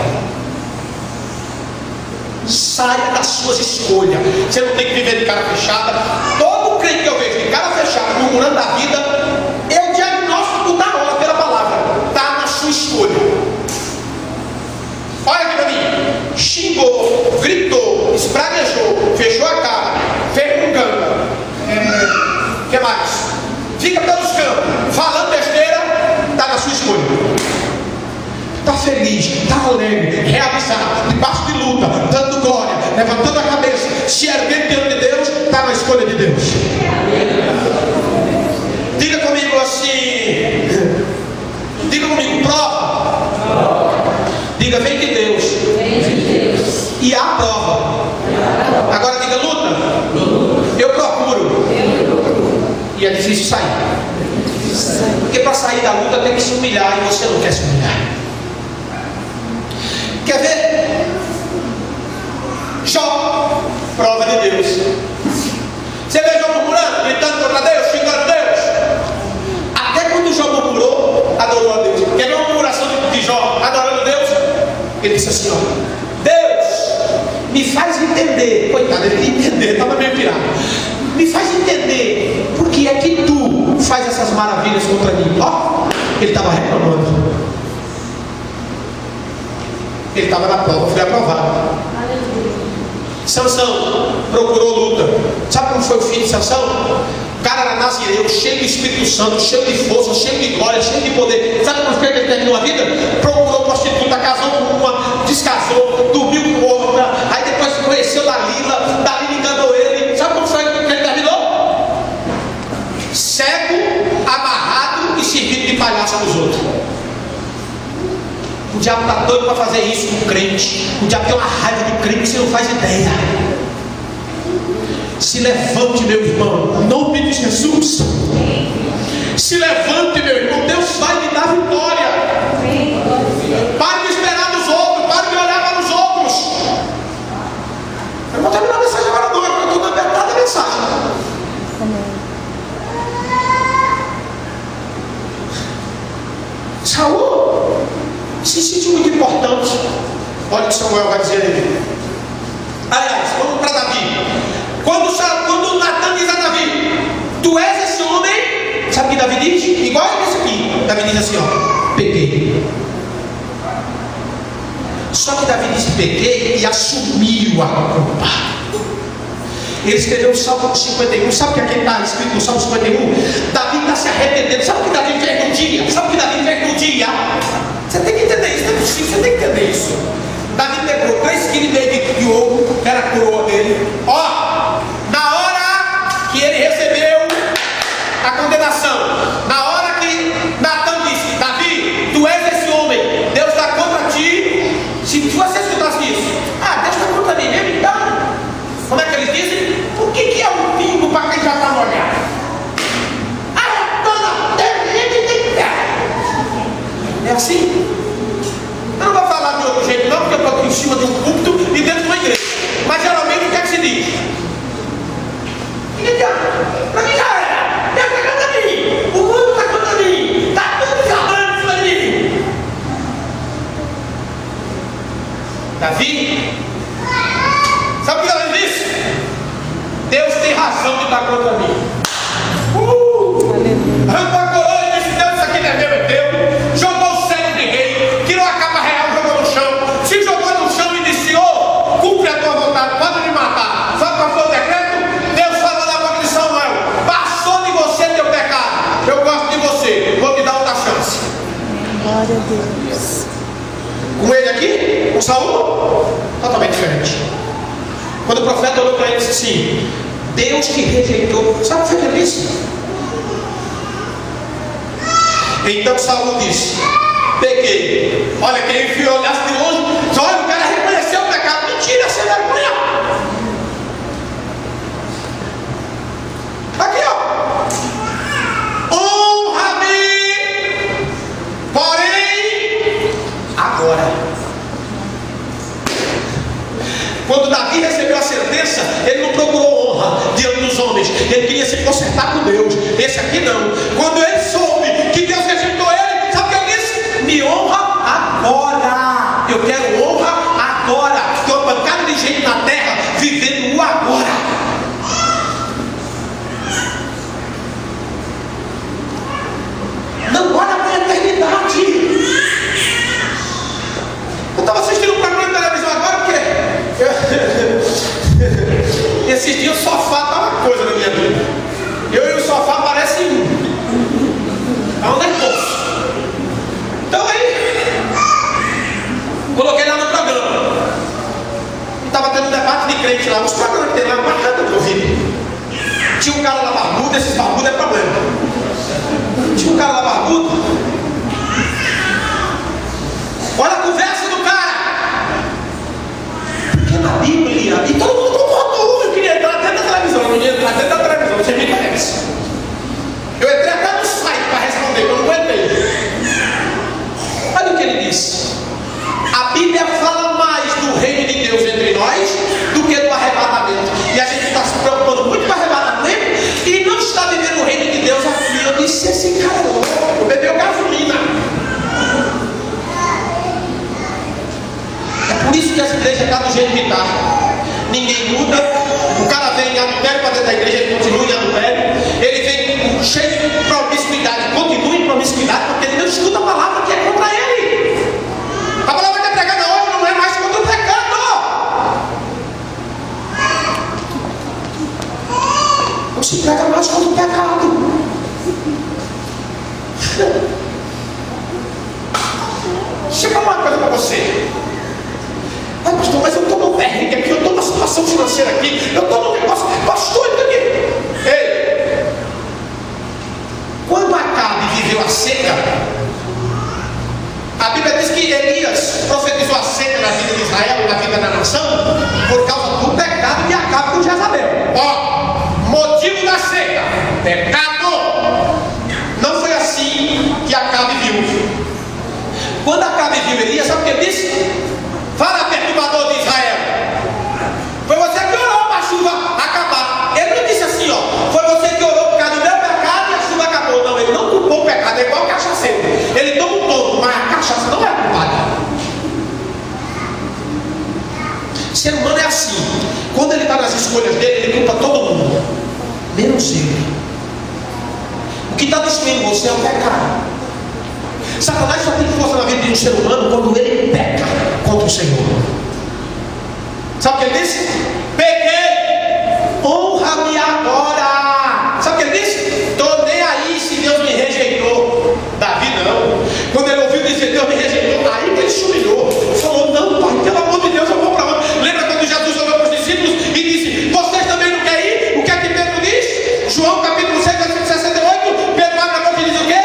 Saia das suas escolhas. Você não tem que viver de cara fechada. Todo crente que eu vejo de cara fechada, murmurando da vida, é o diagnóstico da hora pela palavra. Está na sua escolha. Olha aqui para mim. Xingou, gritou, espraguejou, fechou a cara, fez um ganga. O que mais? Fica pelos campos, falando besteira. Está na sua escolha. Está feliz, está alegre, realizado, debaixo de luta, dando glória, levantando a cabeça, se erguendo diante de Deus, está na escolha de Deus. Diga comigo assim. Diga comigo, prova. Diga, vem de Deus. E há prova. Agora diga, luta. Eu procuro. E é difícil sair. Porque para sair da luta tem que se humilhar, e você não quer se humilhar. Quer ver? Jó, prova de Deus. Você vê Jó murmurando, gritando contra Deus, xingando Deus. Até quando Jó murmurou, adorou a Deus. Quer ver uma murmuração de Jó adorando Deus? Ele disse assim: ó, Deus, me faz entender. Coitado, ele queria entender, estava meio pirado. Me faz entender por que é que tu faz essas maravilhas contra mim. Ó, ele estava reclamando. Ele estava na prova, foi aprovado. Sansão procurou luta. Sabe como foi o fim de Sansão? O cara era nazireu, cheio do Espírito Santo, cheio de força, cheio de glória, cheio de poder. Sabe como foi que ele terminou a vida? Procurou prostituta, casou com uma, descasou, dormiu com outra. Aí depois conheceu Dalila, Dalila enganou ele. Sabe como foi que ele terminou? Cego, amarrado e servindo de palhaço dos outros. O diabo está doido para fazer isso com o crente. O diabo tem uma raiva de crente que você não faz ideia. Se levante, meu irmão, em nome de Jesus. Se levante, meu irmão, Deus vai lhe dar vitória. Pare de esperar nos outros, pare de olhar para os outros. Eu não vou terminar a mensagem agora não, eu estou dando metade da mensagem. Saul se sentiu muito importante. Olha o que Samuel vai dizer ali. Aliás, vamos para Davi. Quando Natan diz a Davi: tu és Davi diz assim, ó, pequei. Só que Davi disse pequei e assumiu a culpa. Ele escreveu o Salmo 51. Sabe o que aqui está escrito no Salmo 51? Davi está se arrependendo. Sabe o que Davi fez no dia? Sabe o que Davi fez no dia? Você tem que entender isso, não é possível, você tem que entender isso. Davi pegou 3,5 kg de ouro, que era a coroa dele. Ó, na hora que ele recebeu a condenação, na hora que Natan disse, Davi, tu és esse homem, Deus está contra ti. Se você escutasse isso, Deus está contra mim mesmo, então, como é que eles dizem? O que é um pingo para quem já está molhado? É assim? Eu não vou falar de outro jeito não, porque eu estou em cima de um púlpito e dentro de uma igreja. Mas geralmente o que é que se diz? Para mim já era. Deus está contra mim. O mundo está contra mim. Está tudo acabando em cima de mim. Davi, sabe o que Davi disse? Deus tem razão de estar contra mim. Arrancou a coroa e disse, Deus, isso aqui não é meu, é teu. Jogou o cetro de rei, tirou a capa real, jogou no chão. Se jogou no chão e disse, cumpre a tua vontade, pode me matar. Sabe qual foi o decreto? Deus falou na boca de Samuel, passou de você teu pecado. Eu gosto de você, vou te dar outra chance. Glória a Deus. Com ele aqui, com Saul, totalmente diferente. Quando o profeta olhou para ele e disse assim, Deus te rejeitou. Sabe o que ele disse? Então Saul disse, peguei. Olha, quem enfiou, olhasse de longe, olha, o cara reconheceu o pecado. Mentira, sem vergonha. Aqui, ó. Honra-me, porém, agora. Quando Davi recebeu a sentença, ele não procurou honra diante dos homens. Ele queria se consertar com Deus. Esse aqui não. Quando ele soube que Deus rejeitou ele, sabe o que ele disse? Me honra agora. Eu quero honra agora. Tem uma pancada de gente na terra vivendo o agora. Não olha para a eternidade. Eu estava assistindo um programa de televisão agora, porque esses dias o sofá está uma coisa na minha vida. Eu e o sofá parecem um. É um negócio. Então aí, coloquei lá no programa. Estava tendo um debate de crente lá. Os programas que tem lá, uma canta de ouvido. Tinha um cara lá barbudo, esses barbudos é problema. Tinha um cara lá barbudo. Olha a conversa do cara. Porque na Bíblia, e todo mundo concordou. Eu queria entrar até na televisão, eu não ia entrar até na televisão, você me conhece. Eu entrei até no site para responder, eu não aguentei. Olha o que ele disse. A Bíblia fala mais do reino de Deus entre nós do que do arrebatamento. E a gente está se preocupando muito com o arrebatamento e não está vivendo o reino de Deus aqui. Eu disse, esse cara é louco, bebeu gasolina. É por isso que essa igreja está do jeito que está. Ninguém muda. O cara vem em adultério para dentro da igreja, ele continua em adultério. Ele vem cheio de promiscuidade, continua em promiscuidade, porque ele não escuta a palavra que é contra ele. A palavra que é pregada hoje não é mais contra o pecado. Não se prega mais contra o pecado. Chega uma coisa para você. Ai, pastor, mas eu estou no perrengue aqui, eu estou numa situação financeira aqui, eu estou num negócio, pastor, isso aqui. Ei, quando Acabe viveu a seca, a Bíblia diz que Elias profetizou a seca na vida de Israel e na vida da nação por causa do pecado de Acabe com Jezabel. Ó, motivo da seca, pecado. Não foi assim que Acabe viu. Quando Acabe viu Elias, sabe o que ele disse? Fala, perturbador de Israel. Foi você que orou para a chuva acabar. Ele não disse assim, ó. Foi você que orou por causa do meu pecado e a chuva acabou. Não, ele não culpou o pecado. É igual o cachaceiro. Ele toma um todo, mas a cachaça não é culpada. O ser humano é assim. Quando ele está nas escolhas dele, ele culpa todo mundo, menos ele. O que está destruindo você é o pecado. Satanás só tem força na vida de um ser humano quando ele peca contra o Senhor. Sabe o que ele disse? Pequei, honra-me agora. Sabe o que ele disse? Estou nem aí se Deus me rejeitou. Davi não. Quando ele ouviu dizer Deus me rejeitou, aí que ele se humilhou. Falou, não pai, pelo amor de Deus, eu vou para onde? Lembra quando Jesus olhou para os discípulos e disse, vocês também não querem ir? O que é que Pedro diz? João capítulo 6, versículo 68, Pedro abre a boca e diz o quê?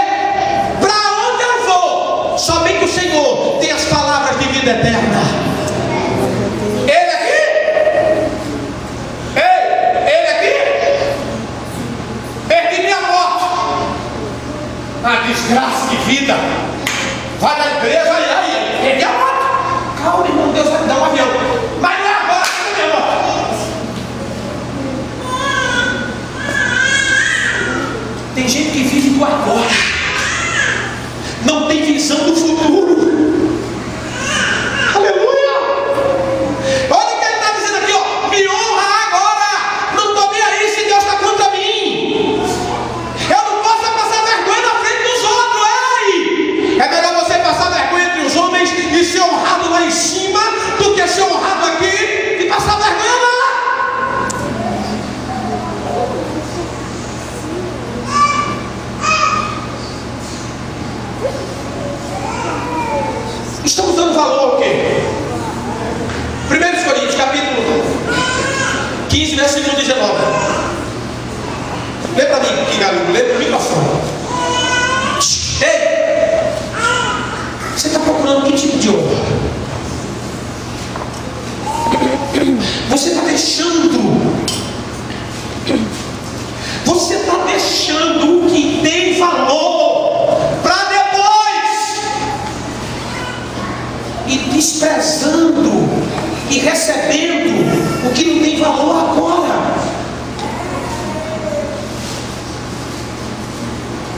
Para onde eu vou? Somente o Senhor tem as palavras de vida eterna. Ele aqui? Ei, ele aqui? Perdi minha morte. A desgraça de vida. Vai na igreja, aí, perdi a morte. Calma, irmão, Deus vai me dar um avião. Mas não é agora, meu irmão. Tem gente que vive do agora, não tem visão do futuro. Aleluia! Olha o que ele está dizendo aqui, ó. Me honra agora. Não estou nem aí se Deus está contra mim. Eu não posso passar vergonha na frente dos outros. Ei! É melhor você passar vergonha entre os homens e ser honrado lá em cima do que ser honrado aqui e passar vergonha lá. Estamos dando valor ao quê? 1 Coríntios, capítulo 15, versículo 19. Lê para mim, aqui, garoto, lê para o microfone. Ei! Você está procurando que tipo de honra? Você está deixando. Você está deixando o que tem valor para depois. E desprezando e recebendo o que não tem valor agora.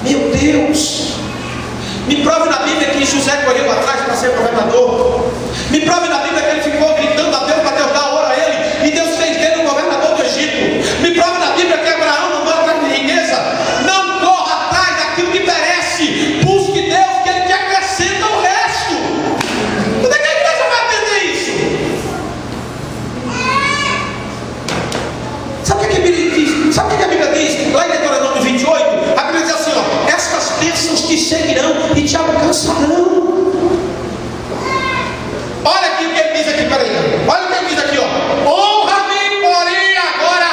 Meu Deus, me prove na Bíblia que José correu atrás para ser governador. Me prove na Bíblia que ele ficou gritando a Deus para Deus dar ouro a ele, e Deus fez dele o governador do Egito. Me prove na Bíblia que Abraão não vai atrás de riqueza. Não corra atrás daquilo que perece. Busque Deus, que ele te acrescenta o resto. Quando é que a igreja vai aprender isso? Sabe o que a Bíblia diz? Sabe o que a Bíblia diz? Lá em Deuteronômio 28, a Bíblia diz assim, ó: estas bênçãos te seguirão e te alcançarão. Olha aqui o que ele diz aqui, peraí. Olha o que ele diz aqui, ó: honra-me, porém, agora.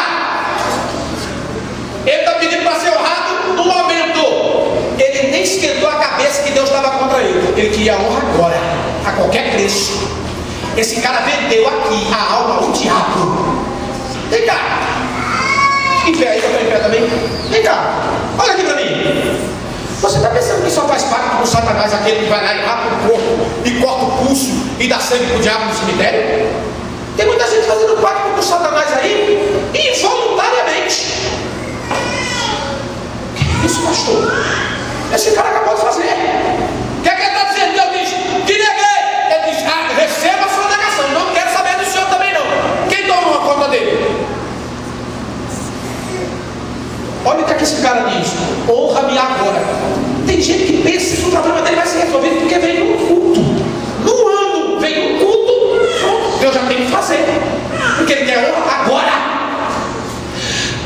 Ele está pedindo para ser honrado no momento. Ele nem esquentou a cabeça que Deus estava contra ele. Ele queria honra agora, a qualquer preço. Esse cara vendeu aqui a alma ao diabo. Vem cá. Em pé aí, eu estou em pé também. Vem cá. Olha aqui para mim. Você está pensando que só faz pacto com Satanás aquele que vai lá e rapa o corpo e corta o pulso e dá sangue para o diabo no cemitério? Tem muita gente fazendo pacto com Satanás aí involuntariamente. Isso, pastor? Esse cara acabou de fazer. O que é que ele está dizendo? Deus diz: te neguei. Ele diz: ah, receba a sua negação. Não quero saber do senhor também não. Quem toma conta dele? Olha o que é que esse cara diz: honra-me agora. Tem gente que pensa que o problema dele vai ser resolvido porque veio num culto. No ano, veio num culto. Deus já tem que fazer. Porque ele quer honra agora.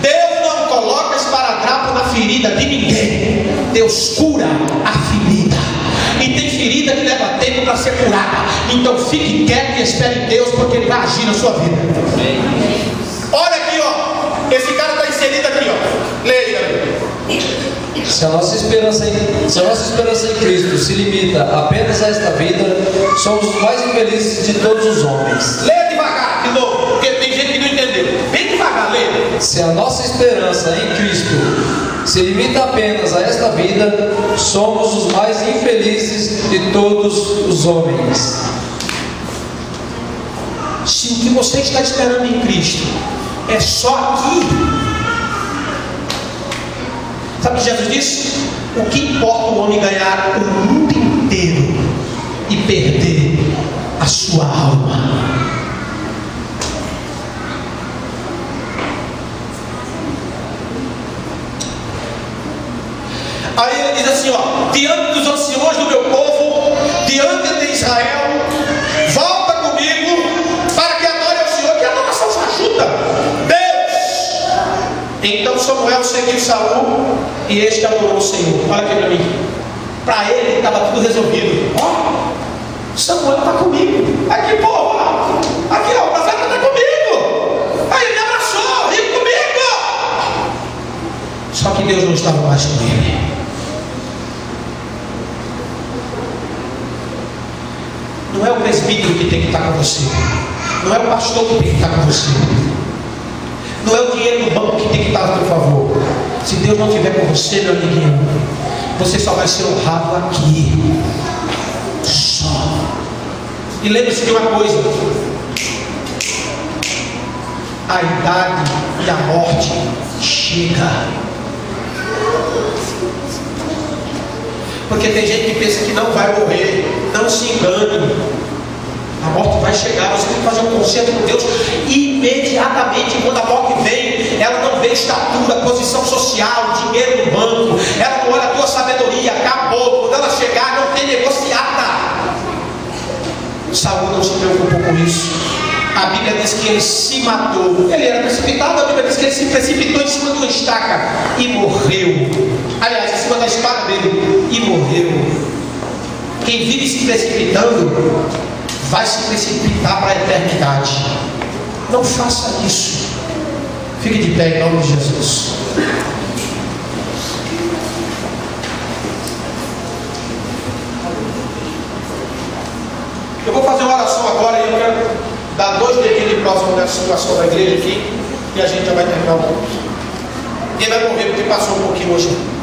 Deus não coloca esparadrapo na ferida de ninguém. Deus cura a ferida. E tem ferida que leva tempo para ser curada. Então fique quieto e espere em Deus, porque Ele vai agir na sua vida. Olha aqui, ó. Esse cara está inserido aqui, ó. Leia. Se a nossa esperança em Cristo se limita apenas a esta vida, somos os mais infelizes de todos os homens. Leia devagar, de novo, porque tem gente que não entendeu. Bem devagar, leia. Se a nossa esperança em Cristo se limita apenas a esta vida, somos os mais infelizes de todos os homens. Se o que você está esperando em Cristo é só aqui, sabe o que Jesus disse? O que importa o homem ganhar o mundo inteiro e perder a sua alma? Aí ele diz assim, ó: diante dos anciões do meu povo Samuel seguiu Saul e este adorou o Senhor. Olha aqui para mim. Para ele estava tudo resolvido. Ó, Samuel está comigo. Aqui, povo, aqui, ó, o profeta está comigo. Aí ele me abraçou, riu comigo. Só que Deus não estava mais com ele. Não é o presbítero que tem que estar com você. Não é o pastor que tem que estar com você. Não é o dinheiro do banco que tem que estar a seu favor. Se Deus não estiver com você, meu amiguinho, você só vai ser honrado aqui. Só. E lembre-se de uma coisa: a idade e a morte chega. Porque tem gente que pensa que não vai morrer. Não se engane. A morte vai chegar. Você tem que fazer um concerto com Deus imediatamente. Quando a morte vem, ela não vê estatura, posição social, dinheiro no banco. Ela não olha a tua sabedoria. Acabou. Quando ela chegar, não tem negociata. Saúl não se preocupou com isso. A Bíblia diz que ele se matou. Ele era precipitado. A Bíblia diz que ele se precipitou em cima de uma estaca e morreu. Aliás, em cima da espada dele e morreu. Quem vive se precipitando vai se precipitar para a eternidade. Não faça isso. Fique de pé em nome de Jesus. Eu vou fazer uma oração agora e eu quero dar 2 dedinhos de próximo da situação da igreja aqui e a gente já vai terminar o culto. Quem vai morrer porque passou um pouquinho hoje.